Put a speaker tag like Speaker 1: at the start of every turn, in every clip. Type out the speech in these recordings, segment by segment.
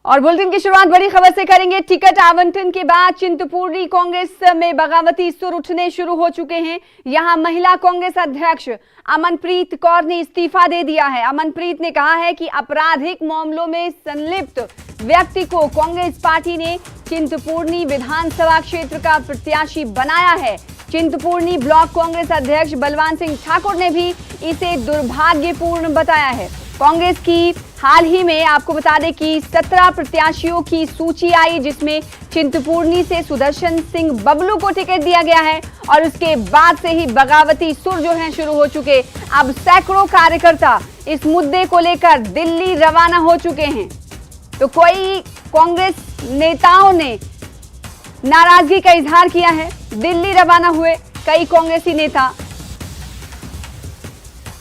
Speaker 1: और बुलेटिन की शुरुआत बड़ी खबर से करेंगे। टिकट आवंटन के बाद चिंतपूर्णी कांग्रेस में बगावती सुर उठने शुरू हो चुके हैं। यहां महिला कांग्रेस अध्यक्ष अमनप्रीत कौर ने इस्तीफा दे दिया है। अमनप्रीत ने कहा है कि आपराधिक मामलों में संलिप्त व्यक्ति को कांग्रेस पार्टी ने चिंतपूर्णी विधानसभा क्षेत्र का प्रत्याशी बनाया है। चिंतपूर्णी ब्लॉक कांग्रेस अध्यक्ष बलवान सिंह ठाकुर ने भी इसे दुर्भाग्यपूर्ण बताया है। कांग्रेस की हाल ही में आपको बता दें कि 17 प्रत्याशियों की सूची आई, जिसमें चिंतपूर्णी से सुदर्शन सिंह बबलू को टिकट दिया गया है और उसके बाद से ही बगावती सुर जो हैं शुरू हो चुके। अब सैकड़ों कार्यकर्ता इस मुद्दे को लेकर दिल्ली रवाना हो चुके हैं। तो कोई कांग्रेस नेताओं ने नाराजगी का इजहार किया है। दिल्ली रवाना हुए कई कांग्रेसी नेता।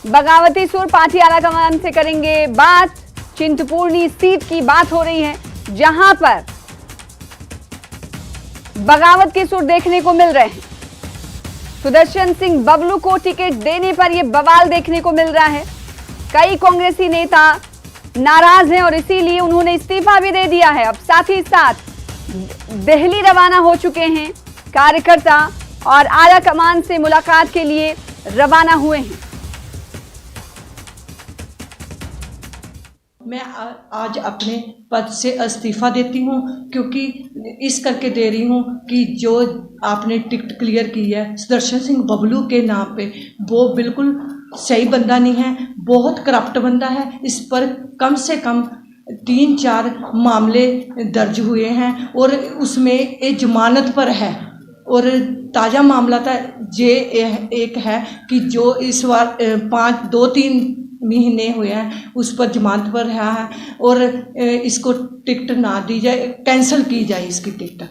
Speaker 1: बगावती सुर पार्टी आलाकमान से करेंगे बात। चिंतपूर्णी सीट की बात हो रही है, जहां पर बगावत के सुर देखने को मिल रहे हैं। सुदर्शन सिंह बबलू को टिकट देने पर यह बवाल देखने को मिल रहा है। कई कांग्रेसी नेता नाराज हैं और इसीलिए उन्होंने इस्तीफा भी दे दिया है। अब साथ ही साथ दिल्ली रवाना हो चुके हैं कार्यकर्ता और आला कमान से मुलाकात के लिए रवाना हुए हैं।
Speaker 2: मैं आज अपने पद से इस्तीफा देती हूं, क्योंकि इस करके दे रही हूं कि जो आपने टिकट क्लियर की है सुदर्शन सिंह बबलू के नाम पे, वो बिल्कुल सही बंदा नहीं है, बहुत करप्ट बंदा है। इस पर कम से कम 3-4 मामले दर्ज हुए हैं और उसमें एक जमानत पर है। और ताज़ा मामला था ये एक है कि जो इस बार 2-3 महीने हुए हैं उस पर जमानत पर रहा है और इसको टिकट ना दी जाए, कैंसिल की जाए इसकी टिकट।